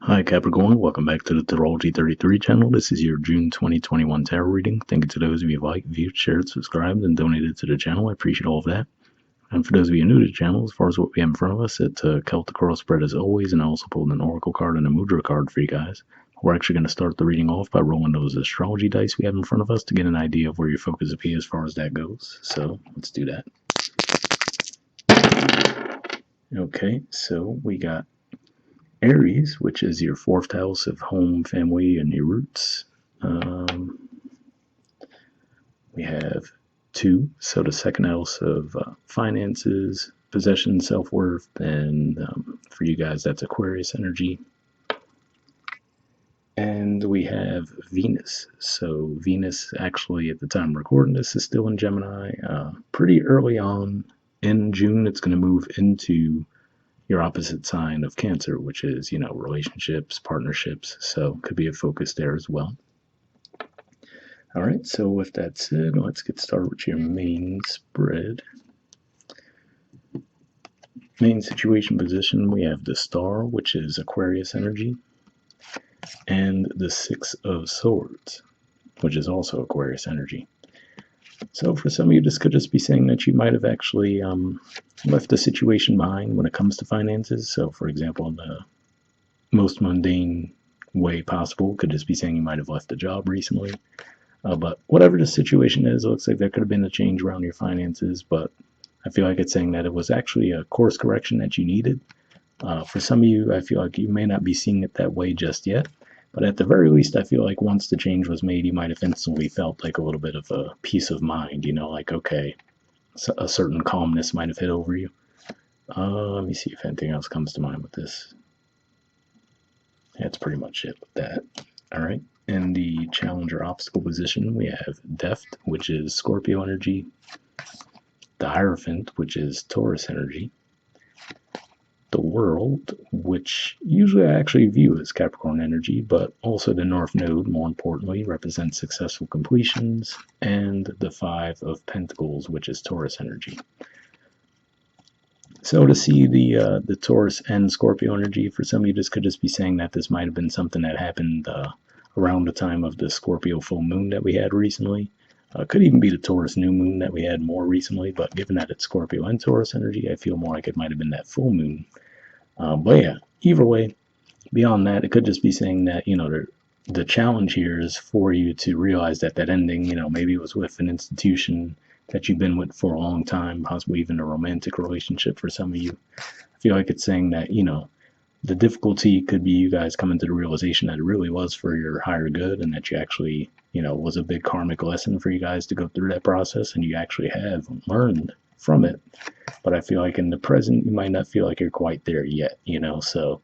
Hi Capricorn, welcome back to the Astrology 33 channel. This is your June 2021 tarot reading. Thank you to those of you who liked, viewed, shared, subscribed, and donated to the channel. I appreciate all of that. And for those of you new to the channel, as far as what we have in front of us, it's a Celtic Coral spread as always, and I also pulled an Oracle card and a Mudra card for you guys. We're actually going to start the reading off by rolling those astrology dice we have in front of us to get an idea of where your focus will be as far as that goes. So let's do that. Okay, so we got Aries, which is your fourth house of home, family, and your roots. We have 2, so the second house of finances, possession, self-worth, and for you guys, that's Aquarius energy. And we have Venus. So Venus, actually, at the time of recording this, is still in Gemini. Pretty early on in June, it's going to move into your opposite sign of Cancer, which is, relationships, partnerships. So could be a focus there as well. All right, so with that said, let's get started with your main spread. Main situation position, we have the Star, which is Aquarius energy, and the Six of Swords, which is also Aquarius energy. So for some of you, this could just be saying that you might have actually left a situation behind when it comes to finances. So for example, in the most mundane way possible, could just be saying you might have left a job recently. But whatever the situation is, it looks like there could have been a change around your finances, but I feel like it's saying that it was actually a course correction that you needed. For some of you, I feel like you may not be seeing it that way just yet. But at the very least, I feel like once the change was made, you might have instantly felt like a little bit of a peace of mind, like, okay, so a certain calmness might have hit over you. Let me see if anything else comes to mind with this. That's pretty much it with that. All right. In the challenger obstacle position, we have Deft, which is Scorpio energy, the Hierophant, which is Taurus energy, the World, which usually I actually view as Capricorn energy, but also the North Node, more importantly, represents successful completions, and the Five of Pentacles, which is Taurus energy. So to see the Taurus and Scorpio energy, for some of you, this could just be saying that this might have been something that happened around the time of the Scorpio full moon that we had recently. Could even be the Taurus new moon that we had more recently, but given that it's Scorpio and Taurus energy, I feel more like it might have been that full moon. But yeah, either way, beyond that, it could just be saying that, the challenge here is for you to realize that ending, maybe it was with an institution that you've been with for a long time, possibly even a romantic relationship for some of you. I feel like it's saying that, the difficulty could be you guys coming to the realization that it really was for your higher good, and that you actually, was a big karmic lesson for you guys to go through that process, and you actually have learned from it. But I feel like in the present, you might not feel like you're quite there yet, so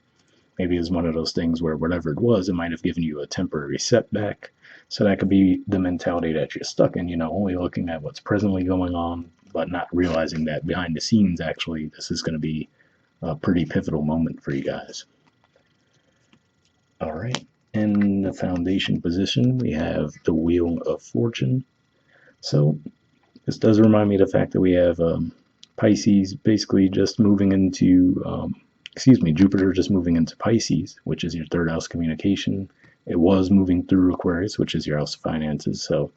maybe it's one of those things where whatever it was, it might have given you a temporary setback. So that could be the mentality that you're stuck in, only looking at what's presently going on, but not realizing that behind the scenes, actually, this is going to be a pretty pivotal moment for you guys. All right. In the foundation position, we have the Wheel of Fortune. So this does remind me of the fact that we have Pisces basically just moving into, Jupiter just moving into Pisces, which is your third house communication. It was moving through Aquarius, which is your house of finances. So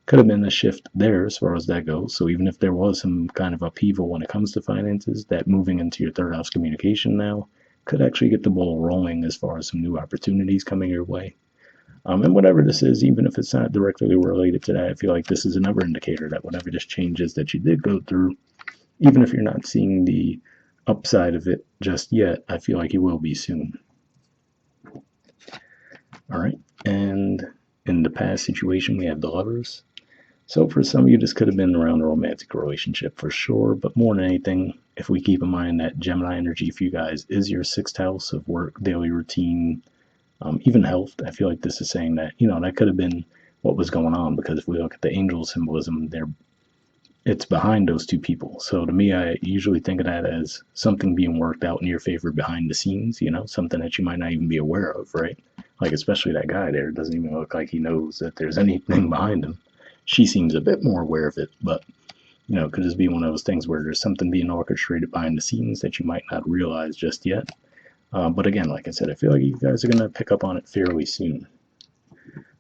could have been a shift there as far as that goes. So even if there was some kind of upheaval when it comes to finances, that moving into your third house communication now could actually get the ball rolling as far as some new opportunities coming your way. And whatever this is, even if it's not directly related to that, I feel like this is another indicator that whatever this change is that you did go through, even if you're not seeing the upside of it just yet, I feel like you will be soon. All right. And in the past situation, we have the Lovers. So for some of you, this could have been around a romantic relationship for sure, but more than anything, if we keep in mind that Gemini energy for you guys is your sixth house of work, daily routine, even health, I feel like this is saying that, that could have been what was going on, because if we look at the angel symbolism, it's behind those two people. So to me, I usually think of that as something being worked out in your favor behind the scenes, something that you might not even be aware of, right? Like especially that guy there, it doesn't even look like he knows that there's anything behind him. She seems a bit more aware of it, but, it could just be one of those things where there's something being orchestrated behind the scenes that you might not realize just yet. But again, like I said, I feel like you guys are going to pick up on it fairly soon.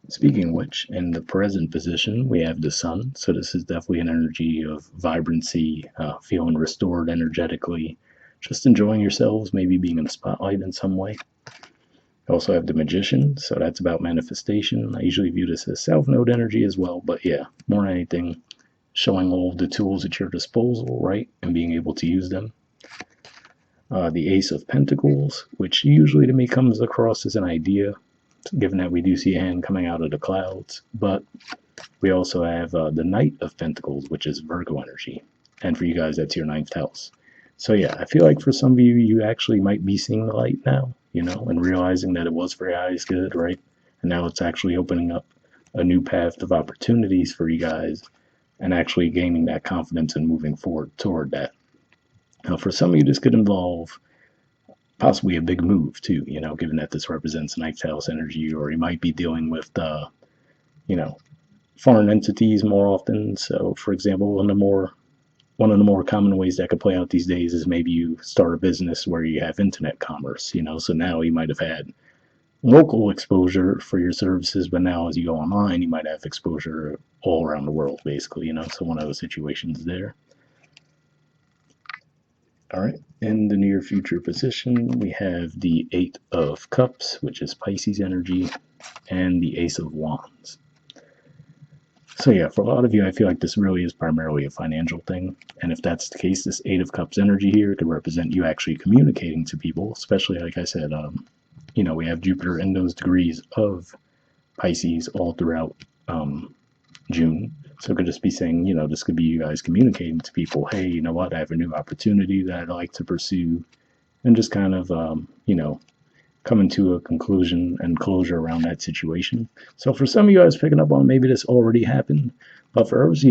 Speaking of which, in the present position, we have the sun. So this is definitely an energy of vibrancy, feeling restored energetically, just enjoying yourselves, maybe being in the spotlight in some way. You also have the magician, so that's about manifestation. I usually view this as south node energy as well, but yeah, more than anything, showing all of the tools at your disposal, right, and being able to use them. The Ace of Pentacles, which usually to me comes across as an idea, given that we do see a hand coming out of the clouds, but we also have the Knight of Pentacles, which is Virgo energy, and for you guys, that's your 9th house. So yeah, I feel like for some of you, you actually might be seeing the light now, and realizing that it was for your highest good, right? And now it's actually opening up a new path of opportunities for you guys, and actually gaining that confidence and moving forward toward that. Now, for some of you, this could involve possibly a big move too, given that this represents 9th house energy, or you might be dealing with, foreign entities more often. So, for example, one of the more common ways that could play out these days is maybe you start a business where you have internet commerce, so now you might have had local exposure for your services, but now as you go online, you might have exposure all around the world, basically, so one of those situations there. All right, in the near future position, we have the 8 of Cups, which is Pisces energy, and the Ace of Wands. So yeah, for a lot of you, I feel like this really is primarily a financial thing. And if that's the case, this 8 of Cups energy here could represent you actually communicating to people, especially, like I said, we have Jupiter in those degrees of Pisces all throughout June. So it could just be saying, this could be you guys communicating to people, hey, you know what, I have a new opportunity that I'd like to pursue, and just kind of, coming to a conclusion and closure around that situation. So for some of you guys picking up on maybe this already happened, but for others,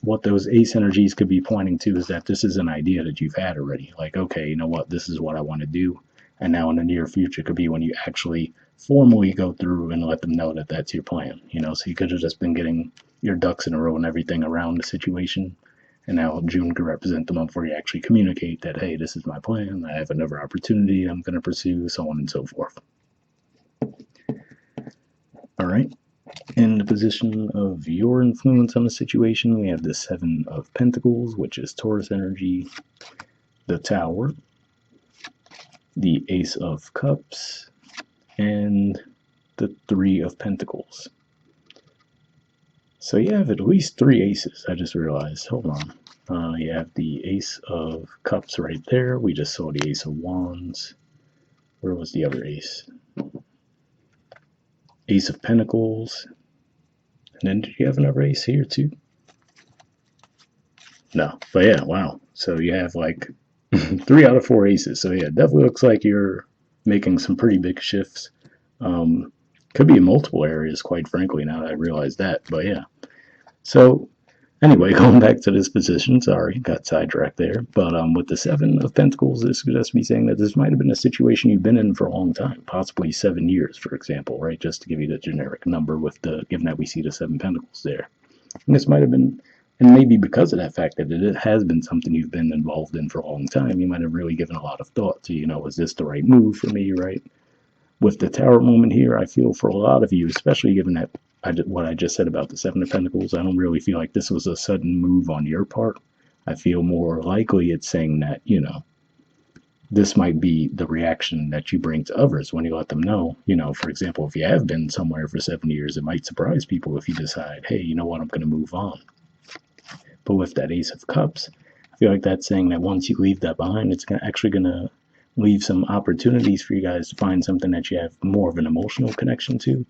what those ace energies could be pointing to is that this is an idea that you've had already. Like, okay, you know what, this is what I want to do. And now in the near future could be when you actually formally go through and let them know that that's your plan. So you could have just been getting your ducks in a row and everything around the situation. And now June could represent the month where you actually communicate that, hey, this is my plan. I have another opportunity I'm going to pursue, so on and so forth. All right. In the position of your influence on the situation, we have the 7 of Pentacles, which is Taurus energy, the Tower, the Ace of Cups, and the 3 of Pentacles. So you have at least 3 aces, I just realized. Hold on. You have the Ace of Cups right there. We just saw the Ace of Wands. Where was the other ace? Ace of Pentacles. And then did you have another ace here too? No. But yeah, wow. So you have like 3 out of 4 aces. So yeah, it definitely looks like you're making some pretty big shifts. Could be in multiple areas, quite frankly, now that I realize that. But yeah. So anyway, going back to this position, sorry, got sidetracked there. But with the 7 of Pentacles, this could just be saying that this might have been a situation you've been in for a long time, possibly 7 years, for example, right? Just to give you the generic number given that we see the 7 Pentacles there. And this might have been, and maybe because of that fact that it has been something you've been involved in for a long time, you might have really given a lot of thought to, is this the right move for me, right? With the Tower moment here, I feel for a lot of you, especially given that what I just said about the 7 of Pentacles, I don't really feel like this was a sudden move on your part. I feel more likely it's saying that, this might be the reaction that you bring to others when you let them know. For example, if you have been somewhere for 7 years, it might surprise people if you decide, hey, you know what, I'm going to move on. But with that Ace of Cups, I feel like that's saying that once you leave that behind, it's actually going to leave some opportunities for you guys to find something that you have more of an emotional connection to.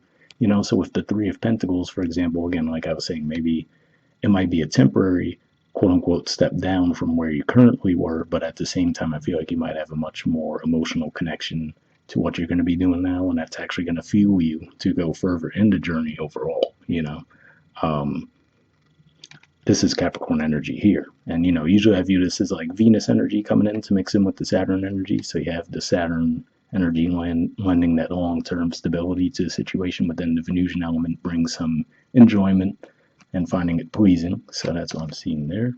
So with the 3 of Pentacles, for example, again, like I was saying, maybe it might be a temporary, quote unquote, step down from where you currently were, but at the same time, I feel like you might have a much more emotional connection to what you're going to be doing now, and that's actually going to fuel you to go further in the journey overall. This is Capricorn energy here. And, usually I view this as like Venus energy coming in to mix in with the Saturn energy. So you have the Saturn energy lending that long-term stability to the situation, but then the Venusian element brings some enjoyment and finding it pleasing. So that's what I'm seeing there.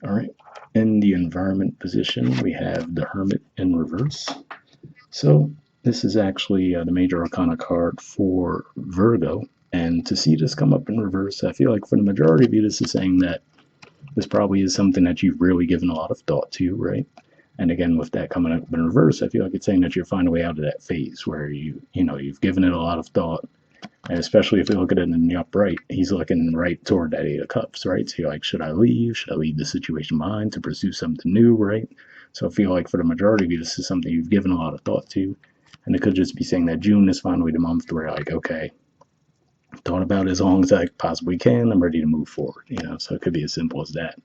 All right. In the environment position, we have the Hermit in reverse. So this is actually the major arcana card for Virgo. And to see this come up in reverse, I feel like for the majority of you, this is saying that this probably is something that you've really given a lot of thought to, right? And again, with that coming up in reverse, I feel like it's saying that you're finding a way out of that phase where you've given it a lot of thought. And especially if you look at it in the upright, he's looking right toward that Eight of Cups, right? So you're like, should I leave? Should I leave the situation behind to pursue something new, right? So I feel like for the majority of you, this is something you've given a lot of thought to. And it could just be saying that June is finally the month where you're like, okay, thought about it as long as I possibly can. I'm ready to move forward, So it could be as simple as that.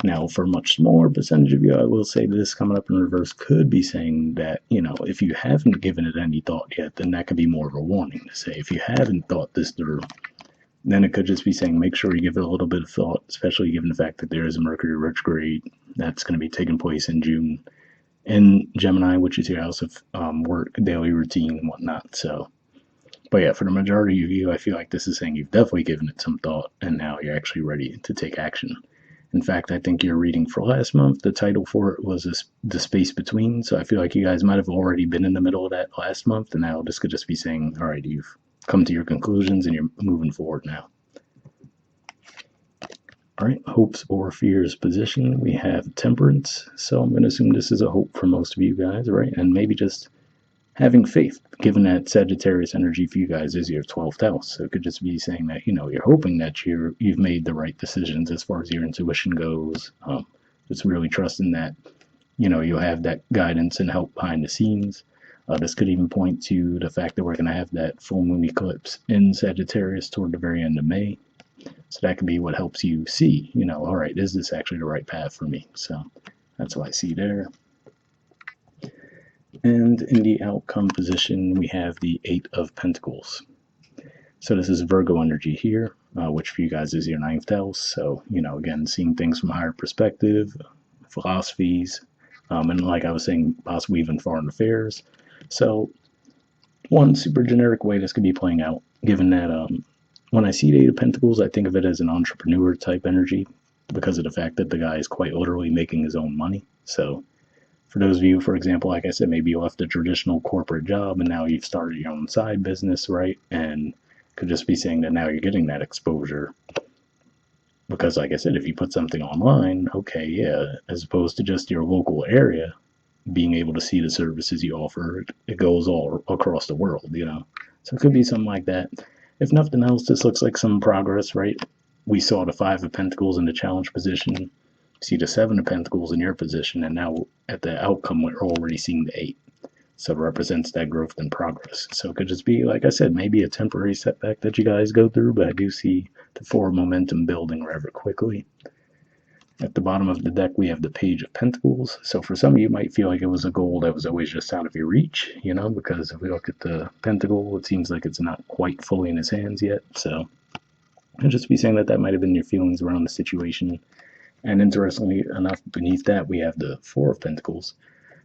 Now, for a much smaller percentage of you, I will say this coming up in reverse could be saying that, if you haven't given it any thought yet, then that could be more of a warning to say, if you haven't thought this through, then it could just be saying, make sure you give it a little bit of thought, especially given the fact that there is a Mercury retrograde that's going to be taking place in June in Gemini, which is your house of work, daily routine, and whatnot. So, but yeah, for the majority of you, I feel like this is saying you've definitely given it some thought, and now you're actually ready to take action. In fact, I think your reading for last month, the title for it was The Space Between. So I feel like you guys might have already been in the middle of that last month. And now this could just be saying, all right, you've come to your conclusions and you're moving forward now. All right, hopes or fears position. We have Temperance. So I'm going to assume this is a hope for most of you guys, right? And maybe just having faith, given that Sagittarius energy for you guys is your 12th house. So it could just be saying that, you're hoping that you've made the right decisions as far as your intuition goes. Just really trusting that, you'll have that guidance and help behind the scenes. This could even point to the fact that we're going to have that full moon eclipse in Sagittarius toward the very end of May. So that could be what helps you see, all right, is this actually the right path for me? So that's what I see there. And in the outcome position, we have the Eight of Pentacles. So this is Virgo energy here, which for you guys is your 9th house. So, again, seeing things from a higher perspective, philosophies, and like I was saying, possibly even foreign affairs. So one super generic way this could be playing out, given that when I see the Eight of Pentacles, I think of it as an entrepreneur type energy because of the fact that the guy is quite literally making his own money. So for those of you, for example, like I said, maybe you left a traditional corporate job and now you've started your own side business, right? And could just be saying that now you're getting that exposure. Because like I said, if you put something online, okay, yeah, as opposed to just your local area, being able to see the services you offer, it goes all across the world, So it could be something like that. If nothing else, this looks like some progress, right? We saw the Five of Pentacles in the challenge position. See the Seven of Pentacles in your position, and now at the outcome, we're already seeing the Eight. So it represents that growth and progress. So it could just be, like I said, maybe a temporary setback that you guys go through, but I do see the forward momentum building rather quickly. At the bottom of the deck, we have the Page of Pentacles. So for some of you, might feel like it was a goal that was always just out of your reach, because if we look at the Pentacle, it seems like it's not quite fully in his hands yet. So I'll just be saying that might have been your feelings around the situation. And interestingly enough, beneath that, we have the Four of Pentacles.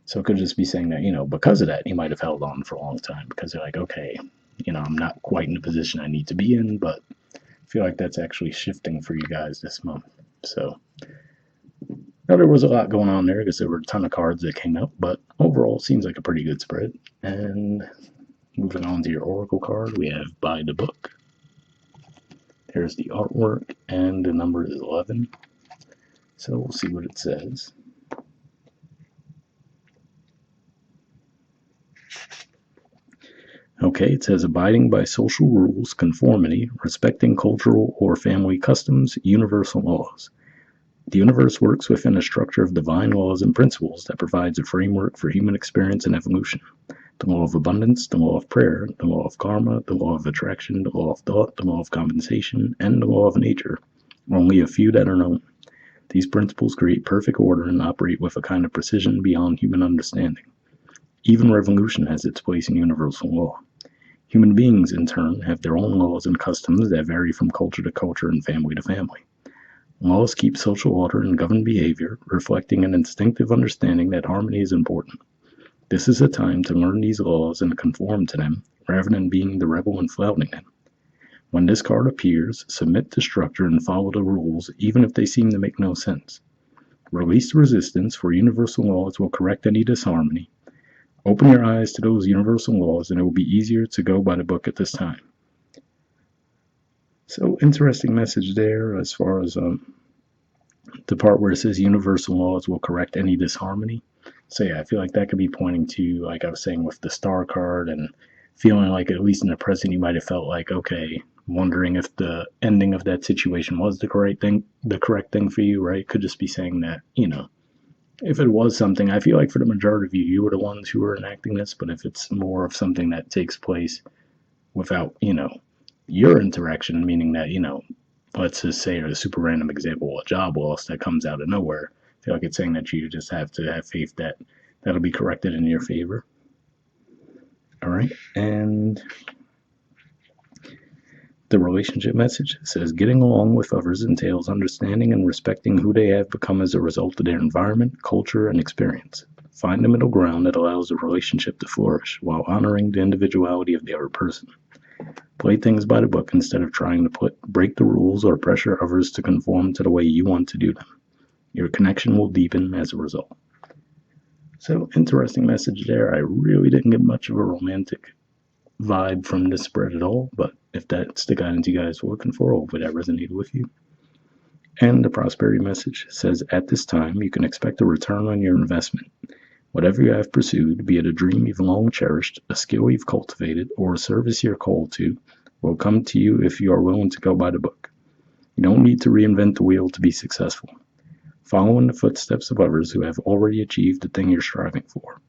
So it could just be saying that, because of that, you might have held on for a long time because you're like, okay, I'm not quite in the position I need to be in, but I feel like that's actually shifting for you guys this month. So now there was a lot going on there because there were a ton of cards that came out, but overall it seems like a pretty good spread. And moving on to your Oracle card, we have By the Book. There's the artwork, and the number is 11. So we'll see what it says. Okay, it says abiding by social rules, conformity, respecting cultural or family customs, universal laws. The universe works within a structure of divine laws and principles that provides a framework for human experience and evolution. The law of abundance, the law of prayer, the law of karma, the law of attraction, the law of thought, the law of compensation, and the law of nature are only a few that are known. These principles create perfect order and operate with a kind of precision beyond human understanding. Even revolution has its place in universal law. Human beings, in turn, have their own laws and customs that vary from culture to culture and family to family. Laws keep social order and govern behavior, reflecting an instinctive understanding that harmony is important. This is a time to learn these laws and conform to them, rather than being the rebel and flouting them. When this card appears, submit to structure and follow the rules, even if they seem to make no sense. Release resistance, for universal laws will correct any disharmony. Open your eyes to those universal laws, and it will be easier to go by the book at this time. So, interesting message there as far as the part where it says universal laws will correct any disharmony. So yeah, I feel like that could be pointing to, like I was saying, with the star card, and feeling like at least in the present you might have felt like, okay, wondering if the ending of that situation was the correct thing for you, right? Could just be saying that, if it was something, I feel like for the majority of you, you were the ones who were enacting this, but if it's more of something that takes place without, your interaction, meaning that, let's just say, a super random example, a job loss that comes out of nowhere, I feel like it's saying that you just have to have faith that that'll be corrected in your favor. All right, and the relationship message says getting along with others entails understanding and respecting who they have become as a result of their environment, culture, and experience. Find a middle ground that allows the relationship to flourish while honoring the individuality of the other person. Play things by the book instead of trying to break the rules or pressure others to conform to the way you want to do them. Your connection will deepen as a result. So, interesting message there. I really didn't get much of a romantic vibe from this spread at all, but if that's the guidance you guys were looking for, hopefully that resonated with you. And the prosperity message says, at this time, you can expect a return on your investment. Whatever you have pursued, be it a dream you've long cherished, a skill you've cultivated, or a service you're called to, will come to you if you are willing to go by the book. You don't need to reinvent the wheel to be successful. Follow in the footsteps of others who have already achieved the thing you're striving for.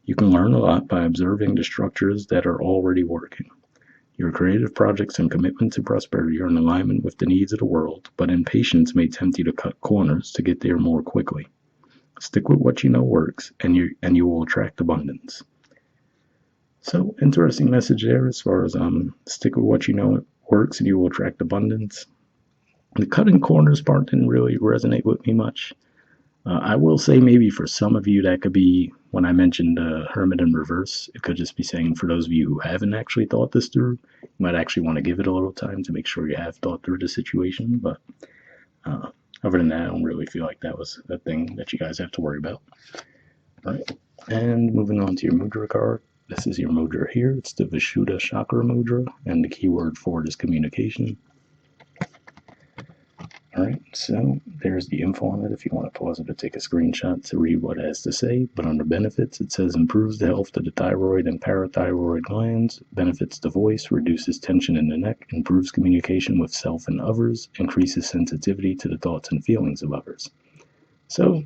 You can learn a lot by observing the structures that are already working. Your creative projects and commitment to prosperity are in alignment with the needs of the world, but impatience may tempt you to cut corners to get there more quickly. Stick with what you know works, and you will attract abundance. So, interesting message there as far as stick with what you know works, and you will attract abundance. The cutting corners part didn't really resonate with me much. I will say maybe for some of you that could be, when I mentioned Hermit in reverse, it could just be saying for those of you who haven't actually thought this through, you might actually want to give it a little time to make sure you have thought through the situation. But other than that, I don't really feel like that was a thing that you guys have to worry about. All right, and moving on to your Mudra card. This is your Mudra here. It's the Vishuddha Chakra Mudra, and the keyword for it is communication. Alright, so there's the info on it if you want to pause it or take a screenshot to read what it has to say. But under benefits, it says improves the health of the thyroid and parathyroid glands, benefits the voice, reduces tension in the neck, improves communication with self and others, increases sensitivity to the thoughts and feelings of others. So,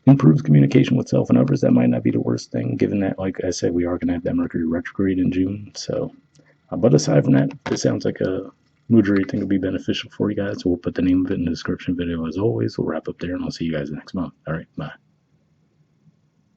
improves communication with self and others. That might not be the worst thing, given that, like I said, we are going to have that Mercury retrograde in June. So, but aside from that, this sounds like a Mudra you think will be beneficial for you guys. So we'll put the name of it in the description video as always. We'll wrap up there, and I'll see you guys next month. All right, bye.